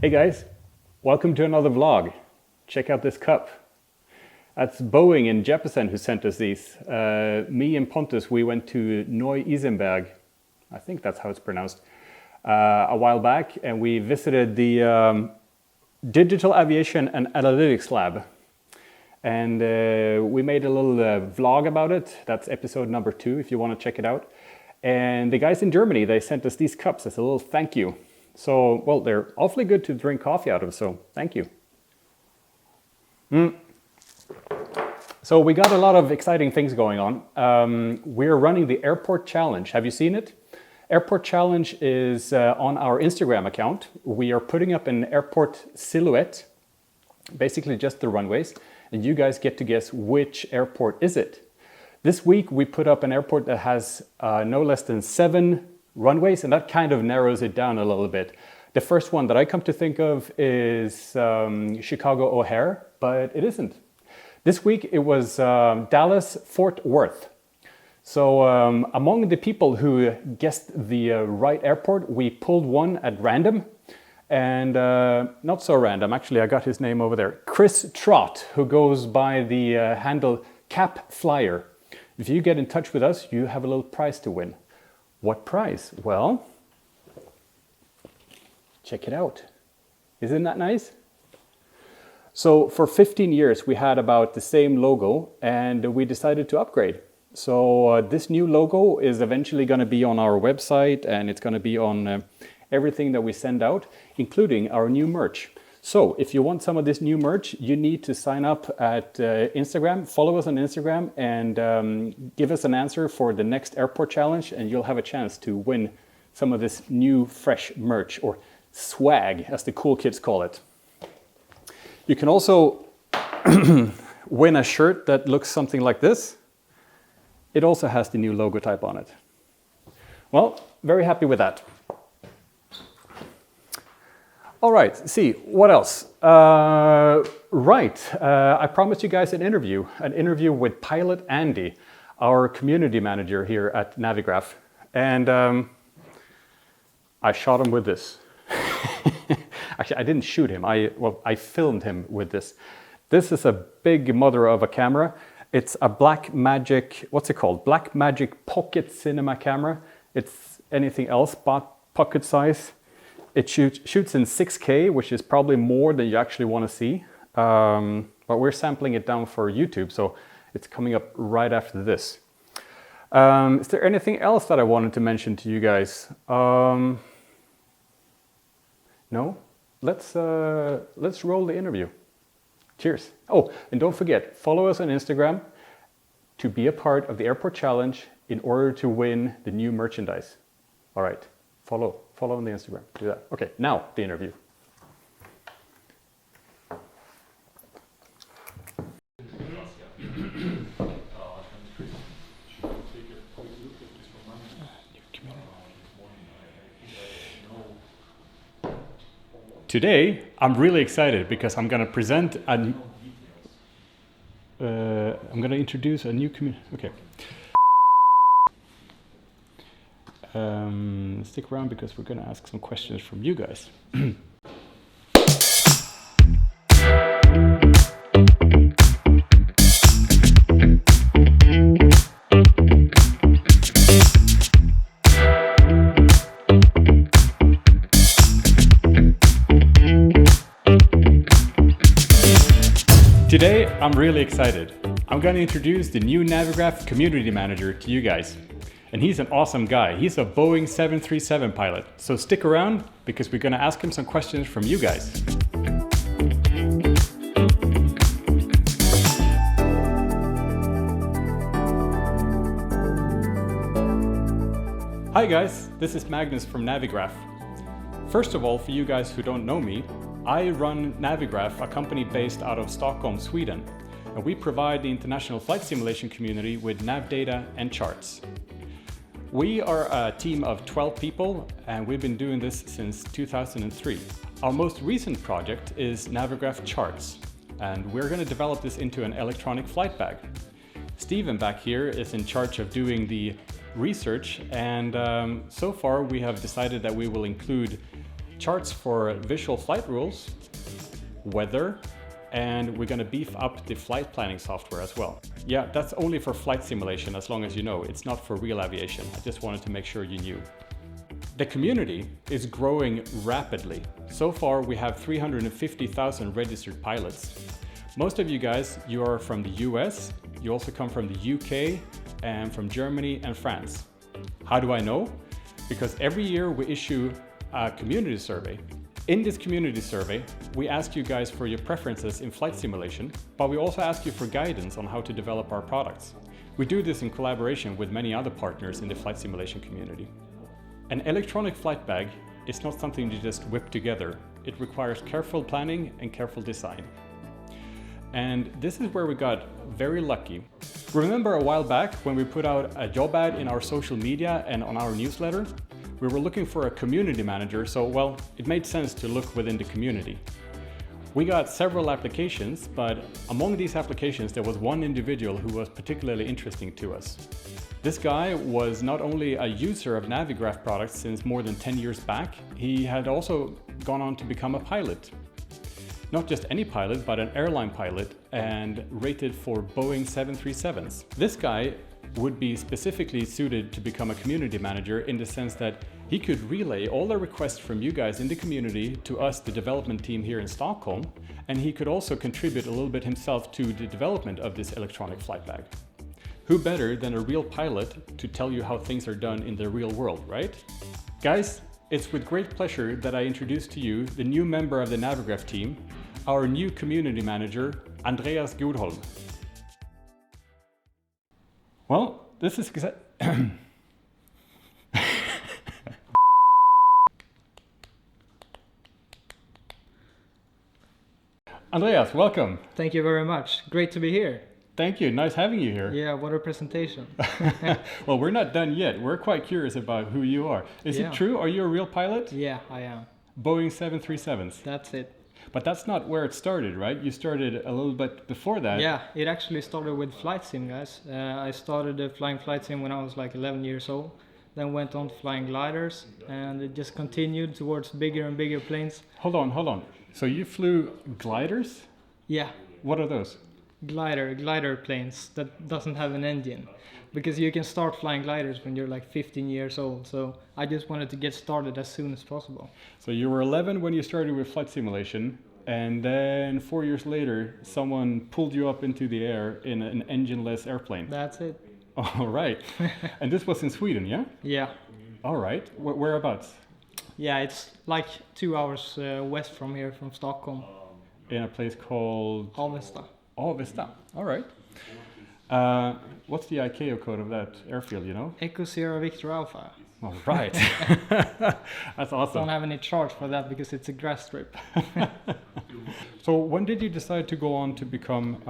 Hey guys, welcome to another vlog. Check out this cup. That's Boeing in Jeppesen who sent us these. Me and Pontus, we went to Neu-Isenberg, I think that's how it's pronounced, a while back, and we visited the Digital Aviation and Analytics Lab. And we made a little vlog about it. That's episode number 2 if you want to check it out. And the guys in Germany, they sent us these cups as a little thank you. So, well, they're awfully good to drink coffee out of, so thank you. So we got a lot of exciting things going on. We're running the Airport Challenge. Have you seen it? Airport Challenge is on our Instagram account. We are putting up an airport silhouette, basically just the runways, and you guys get to guess which airport is it. This week we put up an airport that has no less than 7 runways, and that kind of narrows it down a little bit. The first one that I come to think of is Chicago O'Hare, but it isn't. This week it was Dallas Fort Worth. So among the people who guessed the right airport, we pulled one at random, and not so random, actually I got his name over there. Chris Trott, who goes by the handle Cap Flyer. If you get in touch with us, you have a little prize to win. What prize? Well, check it out. Isn't that nice? So for 15 years we had about the same logo, and we decided to upgrade. So this new logo is eventually going to be on our website, and it's going to be on everything that we send out, including our new merch. So if you want some of this new merch, you need to sign up at Instagram, follow us on Instagram, and give us an answer for the next Airport Challenge, and you'll have a chance to win some of this new fresh merch, or swag as the cool kids call it. You can also win a shirt that looks something like this. It also has the new logo type on it. Well, very happy with that. All right, see, what else? I promised you guys an interview with Pilot Andy, our community manager here at Navigraph. And I shot him with this. Actually, I didn't shoot him, I filmed him with this. This is a big mother of a camera. It's a Blackmagic, what's it called? Blackmagic Pocket Cinema camera. It's anything else but pocket size. It shoots in 6K, which is probably more than you actually want to see. But we're sampling it down for YouTube, so it's coming up right after this. Is there anything else that I wanted to mention to you guys? No? Let's roll the interview. Cheers. Oh, and don't forget, follow us on Instagram to be a part of the Airport Challenge in order to win the new merchandise. All right, follow on the Instagram, do that. Okay, now the interview. Today, I'm really excited because I'm going to present I'm going to introduce a new community. Okay. Stick around because we're going to ask some questions from you guys. Today, I'm really excited. I'm going to introduce the new Navigraph community manager to you guys. And he's an awesome guy. He's a Boeing 737 pilot. So stick around because we're going to ask him some questions from you guys. Hi guys, this is Magnus from Navigraph. First of all, for you guys who don't know me, I run Navigraph, a company based out of Stockholm, Sweden. And we provide the international flight simulation community with nav data and charts. We are a team of 12 people and we've been doing this since 2003. Our most recent project is Navigraph Charts, and we're going to develop this into an electronic flight bag. Steven back here is in charge of doing the research, and so far we have decided that we will include charts for visual flight rules, weather, and we're going to beef up the flight planning software as well. Yeah, that's only for flight simulation, as long as you know. It's not for real aviation. I just wanted to make sure you knew. The community is growing rapidly. So far we have 350,000 registered pilots. Most of you guys, you are from the US, you also come from the UK, and from Germany and France. How do I know? Because every year we issue a community survey. In this community survey, we ask you guys for your preferences in flight simulation, but we also ask you for guidance on how to develop our products. We do this in collaboration with many other partners in the flight simulation community. An electronic flight bag is not something you just whip together. It requires careful planning and careful design. And this is where we got very lucky. Remember a while back when we put out a job ad in our social media and on our newsletter? We were looking for a community manager, so well, it made sense to look within the community. We got several applications, but among these applications there was one individual who was particularly interesting to us. This guy was not only a user of Navigraph products since more than 10 years back, he had also gone on to become a pilot. Not just any pilot, but an airline pilot, and rated for Boeing 737s. This guy would be specifically suited to become a community manager in the sense that he could relay all the requests from you guys in the community to us, the development team here in Stockholm, and he could also contribute a little bit himself to the development of this electronic flight bag. Who better than a real pilot to tell you how things are done in the real world, right? Guys, it's with great pleasure that I introduce to you the new member of the Navigraph team, our new community manager, Andy Goodholm. Well, this is Andreas, welcome. Thank you very much. Great to be here. Thank you. Nice having you here. Yeah, what a presentation. Well, we're not done yet. We're quite curious about who you are. Is it true? Are you a real pilot? Yeah, I am. Boeing 737s? That's it. But that's not where it started, right? You started a little bit before that. Yeah, it actually started with flight sim, guys. I started flying flight sim when I was like 11 years old. Then went on to flying gliders, and it just continued towards bigger and bigger planes. Hold on. So you flew gliders? Yeah. What are those? Glider planes that doesn't have an engine. Because you can start flying gliders when you're like 15 years old. So I just wanted to get started as soon as possible. So you were 11 when you started with flight simulation, and then 4 years later, someone pulled you up into the air in an engine-less airplane. That's it. All right. And this was in Sweden, yeah? Yeah. All right. Whereabouts? Yeah, it's like 2 hours west from here, from Stockholm. In a place called? Avesta. Avesta. All right. What's the ICAO code of that airfield, you know? Echo Sierra Victor Alpha. All right. That's awesome. Don't have any charge for that because it's a grass strip. So when did you decide to go on to become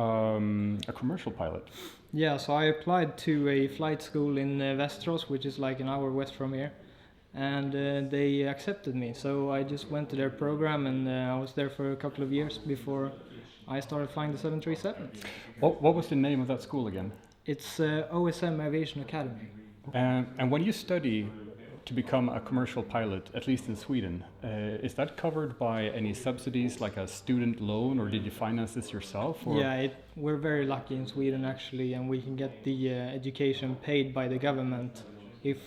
a commercial pilot? Yeah, so I applied to a flight school in Västerås, which is like an hour west from here. And they accepted me. So I just went to their program, and I was there for a couple of years before I started flying the 737. What was the name of that school again? It's OSM Aviation Academy. And when you study to become a commercial pilot, at least in Sweden, is that covered by any subsidies like a student loan, or did you finance this yourself? Or? Yeah, we're very lucky in Sweden actually, and we can get the education paid by the government if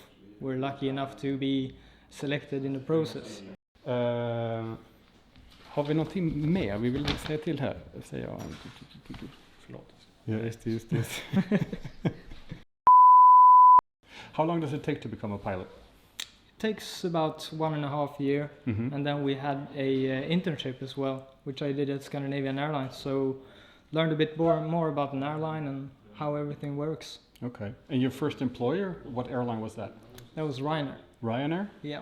we're lucky enough to be selected in the process. Har vi någonting mer vi vill säga till här? Säger jag. Förlåt. Ja, just det. How long does it take to become a pilot? It takes about 1.5 years, and then we had a internship as well, which I did at Scandinavian Airlines. So learned a bit more about an airline and how everything works. Okay. And your first employer, what airline was that? That was Ryanair. Ryanair? Yeah.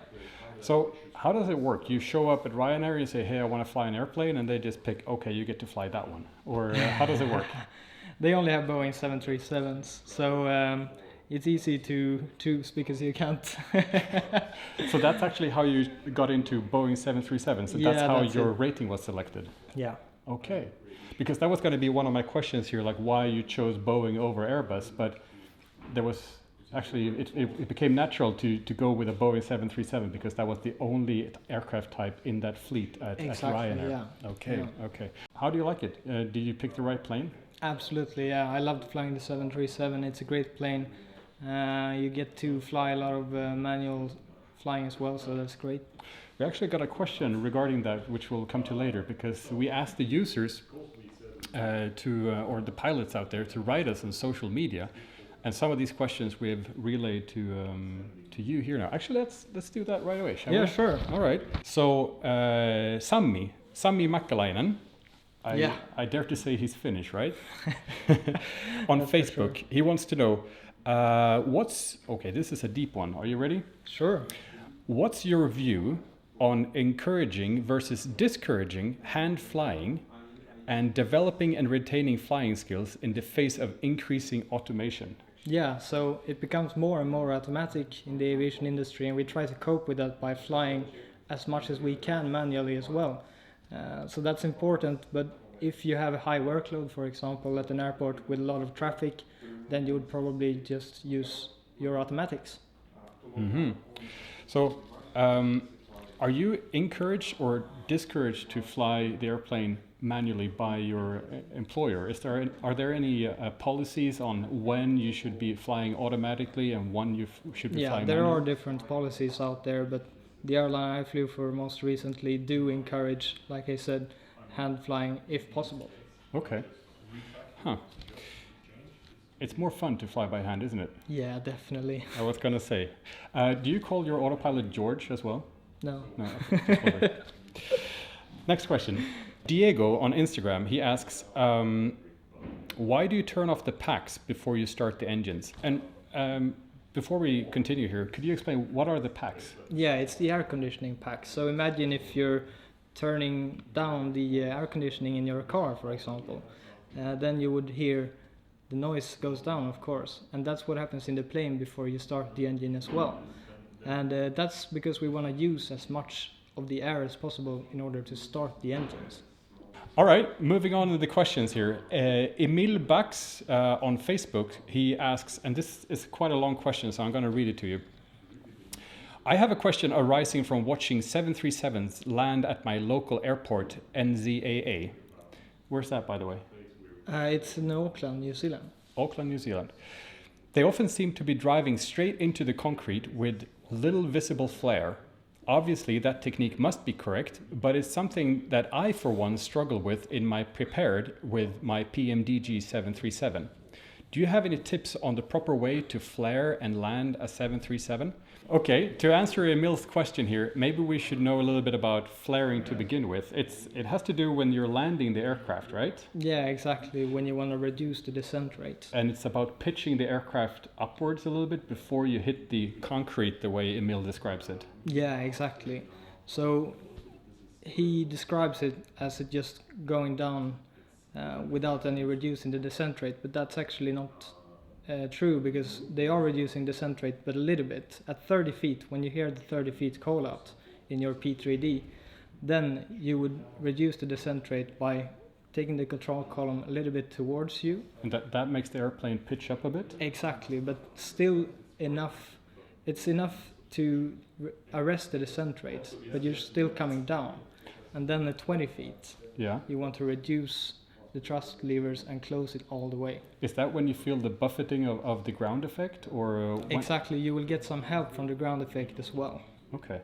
So how does it work? You show up at Ryanair and you say, hey, I want to fly an airplane, and they just pick, okay, you get to fly that one. Or how does it work? They only have Boeing 737s, so it's easy to choose because you can't. So that's actually how you got into Boeing 737. So that's how your rating was selected. Yeah. Okay. Because that was going to be one of my questions here, like why you chose Boeing over Airbus, but there was actually, it became natural to go with a Boeing 737 because that was the only aircraft type in that fleet at Ryanair. Yeah. Okay, yeah. Okay. How do you like it? Did you pick the right plane? Absolutely, yeah. I loved flying the 737. It's a great plane. You get to fly a lot of manual flying as well, so that's great. We actually got a question regarding that, which we'll come to later, because we asked the users or the pilots out there to write us on social media, and some of these questions we have relayed to you here now. Actually, let's do that right away, shall we? Yeah, sure. All right. So Sami Makkalainen. I dare to say he's Finnish, right? On Facebook, sure. He wants to know this is a deep one. Are you ready? Sure. What's your view on encouraging versus discouraging hand flying and developing and retaining flying skills in the face of increasing automation? Yeah, so it becomes more and more automatic in the aviation industry, and we try to cope with that by flying as much as we can manually as well. So that's important, but if you have a high workload, for example, at an airport with a lot of traffic, then you would probably just use your automatics. Mm-hmm. So are you encouraged or discouraged to fly the airplane manually by your employer? Are there any policies on when you should be flying automatically and when you should be flying manually? Yeah, there are different policies out there, but the airline I flew for most recently do encourage, like I said, hand flying if possible. Okay. Huh. It's more fun to fly by hand, isn't it? Yeah, definitely. I was going to say. Do you call your autopilot George as well? No. No. Okay. Next question. Diego on Instagram, he asks, why do you turn off the packs before you start the engines? And before we continue here, could you explain what are the packs? Yeah, it's the air conditioning packs. So imagine if you're turning down the air conditioning in your car, for example, then you would hear the noise goes down, of course. And that's what happens in the plane before you start the engine as well. And that's because we want to use as much of the air as possible in order to start the engines. All right, moving on to the questions here. Emil Bax on Facebook, he asks, and this is quite a long question, so I'm going to read it to you. I have a question arising from watching 737s land at my local airport, NZAA. Where's that, by the way? It's in Auckland, New Zealand. Auckland, New Zealand. They often seem to be driving straight into the concrete with little visible flare. Obviously, that technique must be correct, but it's something that I, for one, struggle with in my prepared with my PMDG 737. Do you have any tips on the proper way to flare and land a 737? Okay, to answer Emil's question here, maybe we should know a little bit about flaring to begin with. It has to do when you're landing the aircraft, right? Yeah, exactly, when you want to reduce the descent rate. And it's about pitching the aircraft upwards a little bit before you hit the concrete, the way Emil describes it. Yeah, exactly. So he describes it as it just going down without any reducing the descent rate, but that's actually not true, because they are reducing descent rate, but a little bit. At 30 feet, when you hear the 30 feet call out in your P3D, then you would reduce the descent rate by taking the control column a little bit towards you. And that makes the airplane pitch up a bit? Exactly, but still enough. It's enough to arrest the descent rate, but you're still coming down. And then at 20 feet, you want to reduce the thrust levers and close it all the way. Is that when you feel the buffeting of the ground effect, or exactly, you will get some help from the ground effect as well. Okay.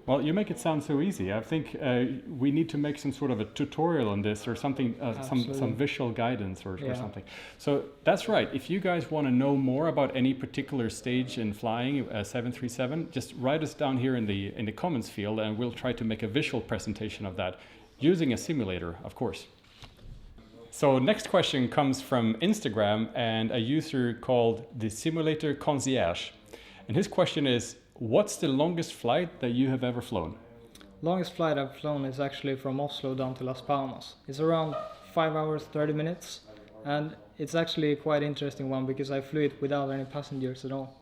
Well, you make it sound so easy. I think we need to make some sort of a tutorial on this, or something, some visual guidance or something. So that's right. If you guys want to know more about any particular stage in flying a 737, just write us down here in the comments field, and we'll try to make a visual presentation of that using a simulator, of course. So next question comes from Instagram and a user called the Simulator Concierge. And his question is, what's the longest flight that you have ever flown? Longest flight I've flown is actually from Oslo down to Las Palmas. It's around 5 hours 30 minutes, and it's actually a quite interesting one because I flew it without any passengers at all.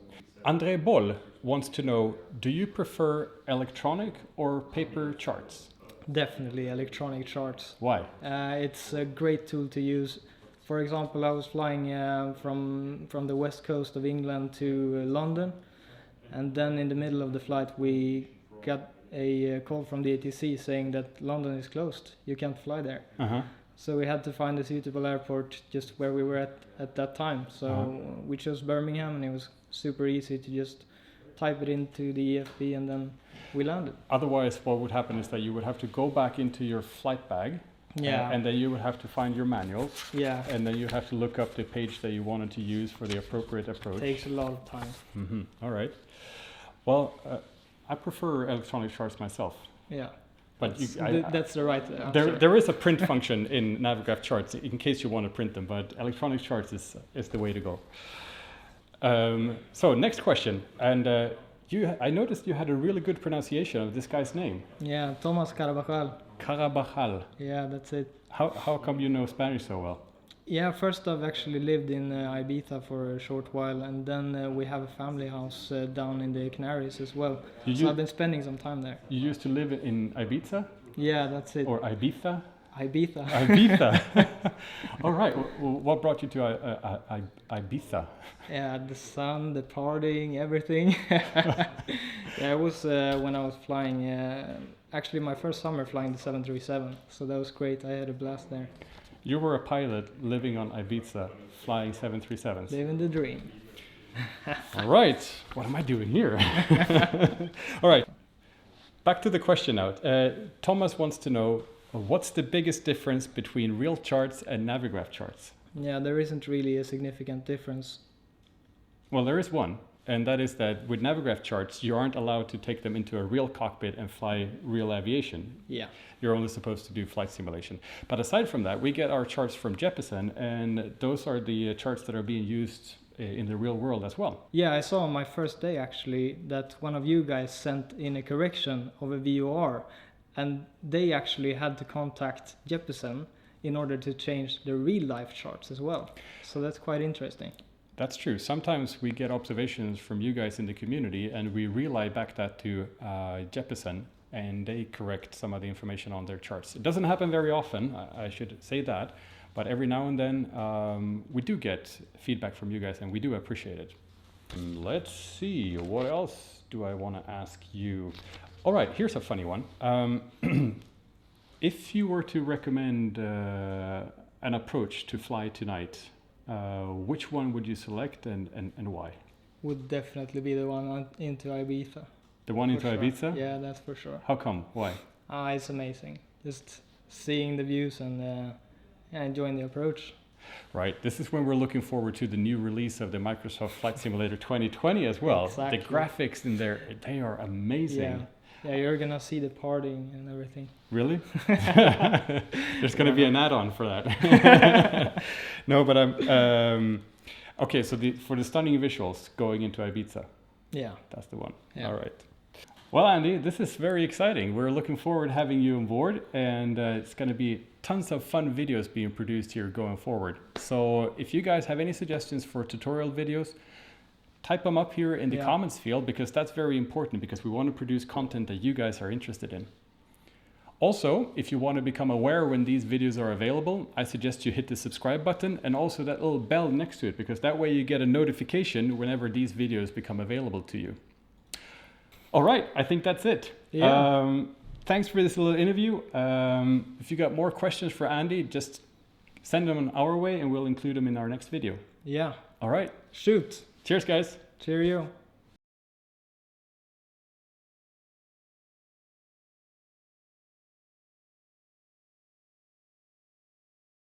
André Boll wants to know, do you prefer electronic or paper charts? Definitely electronic charts. Why? It's a great tool to use. For example, I was flying from the west coast of England to London, and then in the middle of the flight we got a call from the ATC saying that London is closed, you can't fly there. So we had to find a suitable airport just where we were at that time. So we chose Birmingham, and it was super easy to just type it into the EFB and then we landed. Otherwise, what would happen is that you would have to go back into your flight bag, and then you would have to find your manuals, and then you have to look up the page that you wanted to use for the appropriate approach. Takes a lot of time. All right. Well, I prefer electronic charts myself. Yeah. But that's the right answer. There is a print function in Navigraph charts in case you want to print them, but electronic charts is the way to go. So next question, and I noticed you had a really good pronunciation of this guy's name. Yeah, Thomas Carabajal. Carabajal. Yeah, that's it. How come you know Spanish so well? Yeah, first I've actually lived in Ibiza for a short while, and then we have a family house down in the Canaries as well. So I've been spending some time there. You used to live in Ibiza? Yeah, that's it. Or Ibiza? Ibiza. Ibiza. All right. Well, what brought you to Ibiza? Yeah, the sun, the partying, everything. Yeah, it was when I was flying. Actually, my first summer flying the 737, so that was great. I had a blast there. You were a pilot living on Ibiza, flying 737s. Living the dream. All right. What am I doing here? All right. Back to the question now. Thomas wants to know, what's the biggest difference between real charts and Navigraph charts? Yeah, there isn't really a significant difference. Well, there is one. And that is that with Navigraph charts, you aren't allowed to take them into a real cockpit and fly real aviation. Yeah. You're only supposed to do flight simulation. But aside from that, we get our charts from Jeppesen, and those are the charts that are being used in the real world as well. Yeah, I saw on my first day actually that one of you guys sent in a correction of a VOR, and they actually had to contact Jeppesen in order to change the real life charts as well. So that's quite interesting. That's true. Sometimes we get observations from you guys in the community, and we relay back that to Jeppesen, and they correct some of the information on their charts. It doesn't happen very often, I should say that, but every now and then we do get feedback from you guys, and we do appreciate it. Let's see, what else do I want to ask you? All right, here's a funny one. If you were to recommend an approach to fly tonight, which one would you select and why? Would definitely be the one into Ibiza. The one into Ibiza? Yeah, that's for sure. How come? Why? It's amazing. Just seeing the views and enjoying the approach. Right. This is when we're looking forward to the new release of the Microsoft Flight Simulator 2020 as well. Exactly. The graphics in there, they are amazing. Yeah, you're gonna see the partying and everything. Really? There's gonna be an add-on for that. No, but I'm okay. So for the stunning visuals going into Ibiza. Yeah, that's the one. Yeah. All right. Well, Andy, this is very exciting. We're looking forward to having you on board, and it's going to be tons of fun videos being produced here going forward. So if you guys have any suggestions for tutorial videos, type them up here in the comments field, because that's very important, because we want to produce content that you guys are interested in. Also, if you want to become aware when these videos are available, I suggest you hit the subscribe button and also that little bell next to it, because that way you get a notification whenever these videos become available to you. All right, I think that's it. Yeah. Thanks for this little interview. If you got more questions for Andy, just send them our way and we'll include them in our next video. Yeah. All right. Shoot. Cheers, guys. Cheerio.